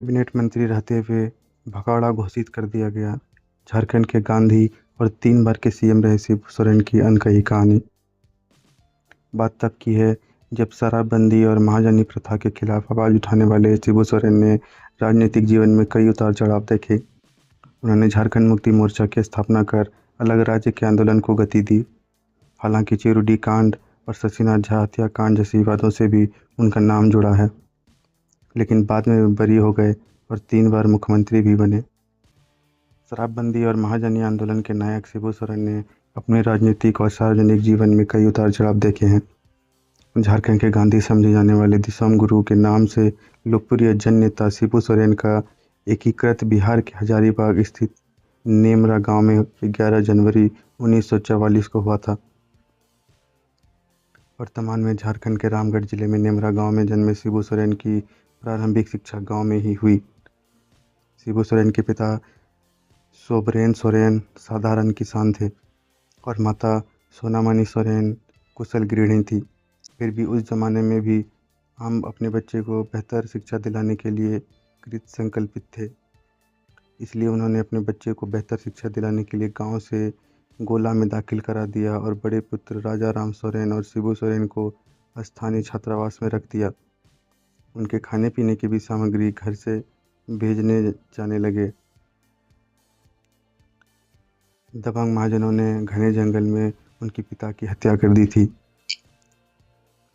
Cabinet मंत्री रहते हुए भगोड़ा घोषित कर दिया गया। झारखंड के गांधी और 3 बार के सीएम रहे शिबू सोरेन की अनकही कहानी। बात तब की है जब शराबबंदी और महाजनी प्रथा के खिलाफ आवाज़ उठाने वाले शिबू सोरेन ने राजनीतिक जीवन में कई उतार चढ़ाव देखे। उन्होंने झारखंड मुक्ति मोर्चा की स्थापना कर अलग राज्य के आंदोलन को गति दी। हालांकि चिरुडी कांड और शशिनाथ झा हत्याकांड जैसे विवादों से भी उनका नाम जुड़ा है, लेकिन बाद में वे बरी हो गए और 3 बार मुख्यमंत्री भी बने। शराबबंदी और महाजनी आंदोलन के नायक शिबू सोरेन ने अपने राजनीतिक और सार्वजनिक जीवन में कई उतार चढ़ाव देखे हैं। झारखंड के गांधी समझे जाने वाले दिसोम गुरु के नाम से लोकप्रिय जन नेता शिबू सोरेन का एकीकृत बिहार के हजारीबाग स्थित नेमरा गांव में 11 जनवरी 1944 को हुआ था। वर्तमान में झारखंड के रामगढ़ जिले में नेमरा गांव में जन्मे शिबू सोरेन की प्रारंभिक शिक्षा गांव में ही हुई। शिबू सोरेन के पिता सोबरेन सोरेन साधारण किसान थे और माता सोनामणि सोरेन कुशल गृहिणी थी। फिर भी उस ज़माने में भी हम अपने बच्चे को बेहतर शिक्षा दिलाने के लिए कृत संकल्पित थे। इसलिए उन्होंने अपने बच्चे को बेहतर शिक्षा दिलाने के लिए गांव से गोला में दाखिल करा दिया और बड़े पुत्र राजा राम सोरेन और शिबू सोरेन को स्थानीय छात्रावास में रख दिया। उनके खाने पीने की भी सामग्री घर से भेजने जाने लगे। दबंग महाजनों ने घने जंगल में उनके पिता की हत्या कर दी थी।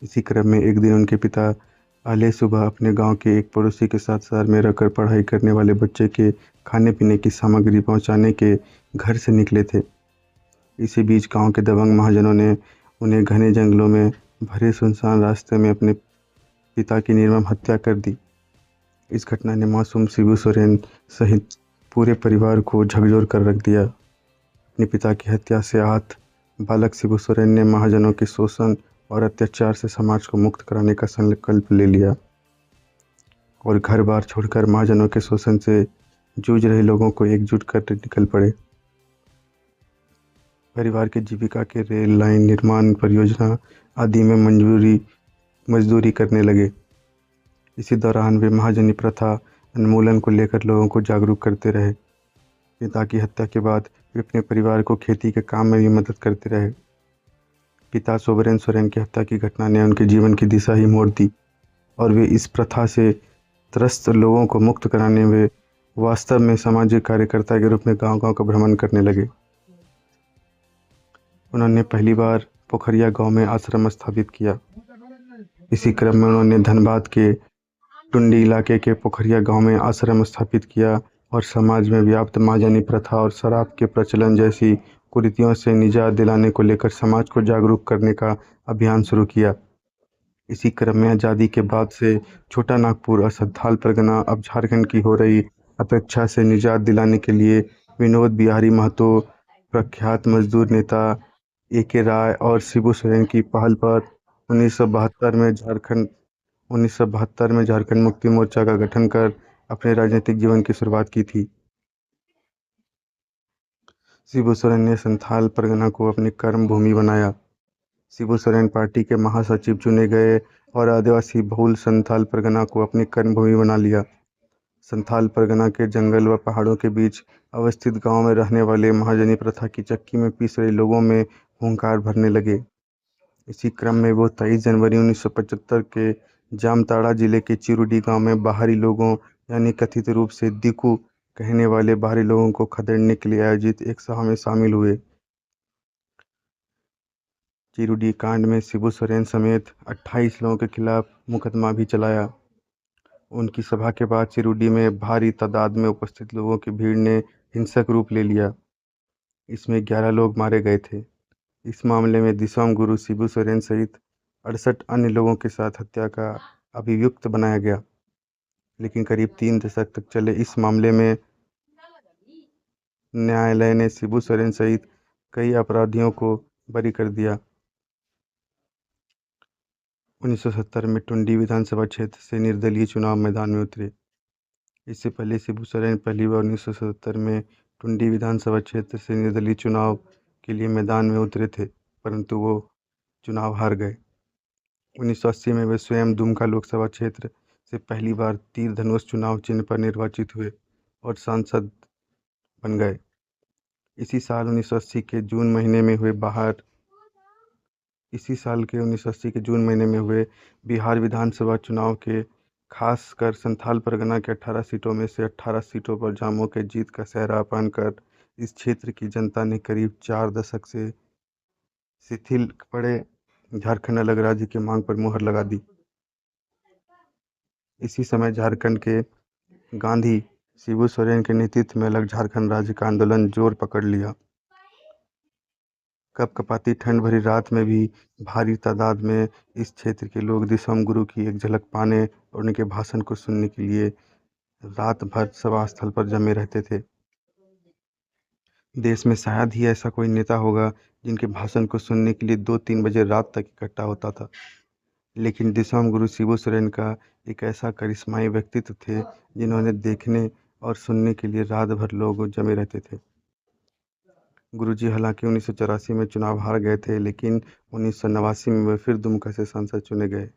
इसी क्रम में एक दिन उनके पिता अहले सुबह अपने गांव के एक पड़ोसी के साथ शहर में रहकर पढ़ाई करने वाले बच्चे के खाने पीने की सामग्री पहुंचाने के घर से निकले थे। इसी बीच गांव के दबंग महाजनों ने उन्हें घने जंगलों में भरे सुनसान रास्ते में अपने पिता की निर्मम हत्या कर दी। इस घटना ने मासूम शिबू सोरेन सहित पूरे परिवार को झकझोर कर रख दिया। अपने पिता की हत्या से आहत बालक शिबू सोरेन ने महाजनों के शोषण और अत्याचार से समाज को मुक्त कराने का संकल्प ले लिया और घर बार छोड़कर महाजनों के शोषण से जूझ रहे लोगों को एकजुट कर निकल पड़े। परिवार की जीविका के रेल लाइन निर्माण परियोजना आदि में मजदूरी करने लगे। इसी दौरान वे महाजनी प्रथा उन्मूलन को लेकर लोगों को जागरूक करते रहे। पिता की हत्या के बाद वे अपने परिवार को खेती के काम में भी मदद करते रहे। पिता सोबरेन सोरेन की हत्या की घटना ने उनके जीवन की दिशा ही मोड़ दी और वे इस प्रथा से त्रस्त लोगों को मुक्त कराने में वास्तव में सामाजिक कार्यकर्ता के रूप में गांव-गांव का भ्रमण करने लगे। उन्होंने पहली बार पोखरिया गांव में आश्रम स्थापित किया। इसी क्रम में उन्होंने धनबाद के टुंडी इलाके के पोखरिया गांव में आश्रम स्थापित किया और समाज में व्याप्त महाजनी प्रथा और शराब के प्रचलन जैसी कुरीतियों से निजात दिलाने को लेकर समाज को जागरूक करने का अभियान शुरू किया। इसी क्रम में आज़ादी के बाद से छोटा नागपुर और संथाल परगना अब झारखंड की हो रही अपेक्षा से निजात दिलाने के लिए विनोद बिहारी महतो, प्रख्यात मजदूर नेता ए.के. राय और शिबू सोरेन की पहल पर 1972 में झारखंड मुक्ति मोर्चा का गठन कर अपने राजनीतिक जीवन की शुरुआत की थी। शिबू सोरेन ने संथाल परगना को अपनी कर्म भूमि बनाया। शिबू सोरेन पार्टी के महासचिव चुने गए और आदिवासी बहुल संथाल परगना को अपनी कर्मभूमि बना लिया। संथाल परगना के जंगल व पहाड़ों के बीच अवस्थित गांव में रहने वाले महाजनी प्रथा की चक्की में पीस रहे लोगों में हुंकार भरने लगे। इसी क्रम में वो 23 जनवरी 1975 के जामताड़ा जिले के चिरुडी गांव में बाहरी लोगों यानी कथित रूप से दिकू कहने वाले बाहरी लोगों को खदेड़ने के लिए आयोजित एक सभा में शामिल हुए। चिरुडी कांड में शिबू सोरेन समेत 28 लोगों के खिलाफ मुकदमा भी चलाया। उनकी सभा के बाद चिरुडी में भारी तादाद में उपस्थित लोगों की भीड़ ने हिंसक रूप ले लिया। इसमें 11 लोग मारे गए थे। इस मामले में दिसोम गुरु शिबू सोरेन सहित 68 अन्य लोगों के साथ हत्या का अभियुक्त बनाया गया। लेकिन करीब 3 दशक तक चले इस मामले में न्यायालय ने शिबू सोरेन सहित कई अपराधियों को बरी कर दिया। 1970 में टुंडी विधानसभा क्षेत्र से निर्दलीय चुनाव मैदान में उतरे। इससे पहले शिबू सोरेन पहली बार 1977 में टुंडी विधानसभा क्षेत्र से निर्दलीय चुनाव के लिए मैदान में उतरे थे, परंतु वो चुनाव हार गए। 1980 में वे स्वयं दुमका लोकसभा क्षेत्र से पहली बार तीर धनुष चुनाव चिन्ह पर निर्वाचित हुए और सांसद बन गए। इसी साल 1980 के जून महीने में हुए बिहार विधानसभा चुनाव के खासकर संथाल परगना के 18 सीटों में से 18 सीटों पर झामुमो के जीत का सेहरा अपहन कर इस क्षेत्र की जनता ने करीब 4 दशक से शिथिल पड़े झारखंड अलग राज्य की मांग पर मुहर लगा दी। इसी समय झारखंड के गांधी शिबू सोरेन के नेतृत्व में अलग झारखंड राज्य का आंदोलन जोर पकड़ लिया। कपकपाती ठंड भरी रात में भी भारी तादाद में इस क्षेत्र के लोग दिसोम गुरु की एक झलक पाने और उनके भाषण को सुनने के लिए रात भर सभा स्थल पर जमे रहते थे। देश में शायद ही ऐसा कोई नेता होगा जिनके भाषण को सुनने के लिए 2-3 बजे रात तक इकट्ठा होता था, लेकिन दिसोम गुरु शिबू सोरेन का एक ऐसा करिश्माई व्यक्तित्व थे जिन्होंने देखने और सुनने के लिए रात भर लोग जमे रहते थे। गुरुजी हालांकि 1984 में चुनाव हार गए थे, लेकिन 1989 में वे फिर दुमका से सांसद चुने गए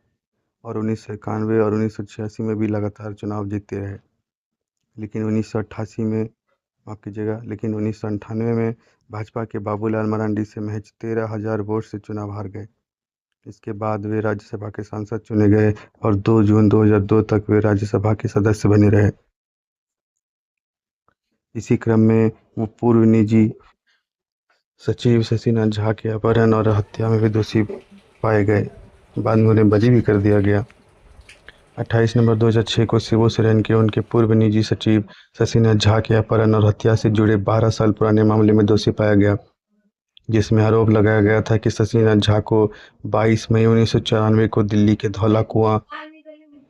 और 1991 और 1986 में भी लगातार चुनाव जीतते रहे। लेकिन 1998 में भाजपा के बाबूलाल मरांडी से महज 13,000 वोट से चुनाव हार गए। इसके बाद वे राज्यसभा के सांसद चुने गए और 2 जून 2002 तक वे राज्यसभा के सदस्य बने रहे। इसी क्रम में वो पूर्व निजी सचिव शशिनाथ झा के अपहरण और हत्या में भी दोषी पाए गए। बाद में उन्हें बरी भी कर दिया गया। 28 नवंबर 2006 को शिबू सोरेन के उनके पूर्व निजी सचिव शशिनाथ झा के अपहरण और हत्या से जुड़े 12 साल पुराने मामले में दोषी पाया गया, जिसमें आरोप लगाया गया था कि शशिनाथ झा को 22 मई 1994 को दिल्ली के धौला कुआं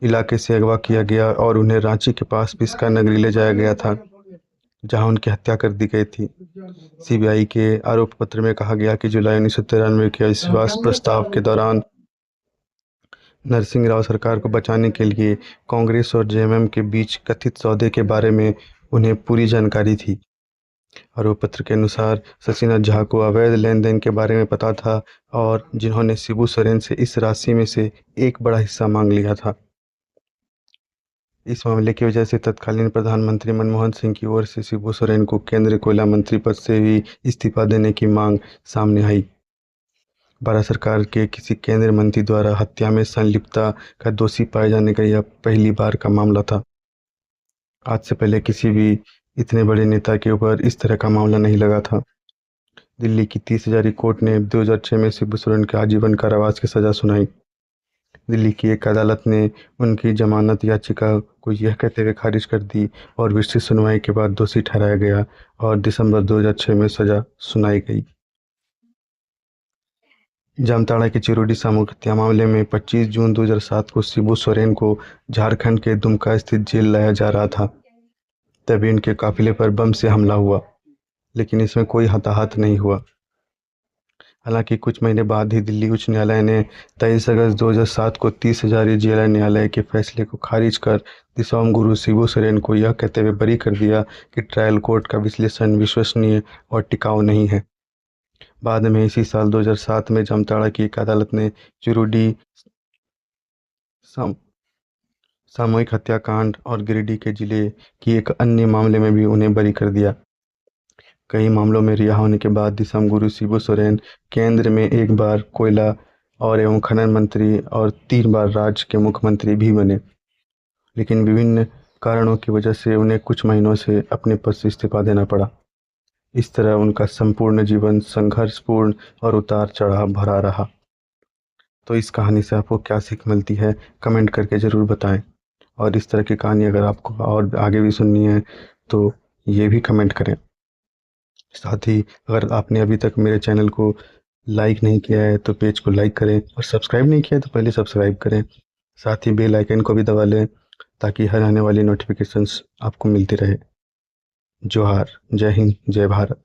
इलाके से अगवा किया गया और उन्हें रांची के पास पिस्का नगरी ले जाया गया था, जहां उनकी हत्या कर दी गई थी। सीबीआई के आरोप पत्र में कहा गया कि जुलाई 1993 के अविश्वास प्रस्ताव के दौरान नरसिंह राव सरकार को बचाने के लिए कांग्रेस और जेएमएम के बीच कथित सौदे के बारे में उन्हें पूरी जानकारी थी। आरोप पत्र के अनुसार शशिनाथ झा को अवैध लेन देन के बारे में पता था और जिन्होंने शिबू सोरेन से इस राशि में से एक बड़ा हिस्सा मांग लिया था। इस मामले की वजह से तत्कालीन प्रधानमंत्री मनमोहन सिंह की ओर से शिबू सोरेन को केंद्रीय कोयला मंत्री पद से भी इस्तीफा देने की मांग सामने आई। भारत सरकार के किसी केंद्रीय मंत्री द्वारा हत्या में संलिप्तता का दोषी पाए जाने का यह पहली बार का मामला था। आज से पहले किसी भी इतने बड़े नेता के ऊपर इस तरह का मामला नहीं लगा था। दिल्ली की 30 हजारी कोर्ट ने 2006 में शिबू सोरेन के आजीवन कारावास की सजा सुनाई। दिल्ली की एक अदालत ने उनकी जमानत याचिका को यह कहते हुए खारिज कर दी और विस्तृत सुनवाई के बाद दोषी ठहराया गया और दिसंबर 2006 में सजा सुनाई गई। जामताड़ा के चिरोडी सामूहिक हत्या मामले में 25 जून 2007 को शिबू सोरेन को झारखंड के दुमका स्थित जेल लाया जा रहा था। तभी उनके काफिले पर बम से हमला हुआ, लेकिन इसमें कोई हताहत नहीं हुआ। हालांकि कुछ महीने बाद ही दिल्ली उच्च न्यायालय ने 23 अगस्त 2007 को 30 हजारी जेल न्यायालय के फैसले को खारिज कर दिसोम गुरु शिबू सोरेन को यह कहते हुए बरी कर दिया कि ट्रायल कोर्ट का विश्लेषण विश्वसनीय और टिकाऊ नहीं है। बाद में इसी साल 2007 में जामताड़ा की एक अदालत ने चिरोडी सामूहिक हत्याकांड और गिरिडीह के जिले की एक अन्य मामले में भी उन्हें बरी कर दिया। कई मामलों में रिहा होने के बाद दिसोम गुरु शिबू सोरेन केंद्र में एक बार कोयला और एवं खनन मंत्री और 3 बार राज्य के मुख्यमंत्री भी बने, लेकिन विभिन्न कारणों की वजह से उन्हें कुछ महीनों से अपने पद से इस्तीफा देना पड़ा। इस तरह उनका संपूर्ण जीवन संघर्षपूर्ण और उतार चढ़ाव भरा रहा। तो इस कहानी से आपको क्या सीख मिलती है, कमेंट करके ज़रूर बताएं। और इस तरह की कहानी अगर आपको और आगे भी सुननी है तो ये भी कमेंट करें। साथ ही अगर आपने अभी तक मेरे चैनल को लाइक नहीं किया है तो पेज को लाइक करें और सब्सक्राइब नहीं किया है तो पहले सब्सक्राइब करें। साथ ही बेल आइकन को भी दबा लें ताकि हर आने वाली नोटिफिकेशंस आपको मिलती रहे। जोहार, जय हिंद, जय भारत।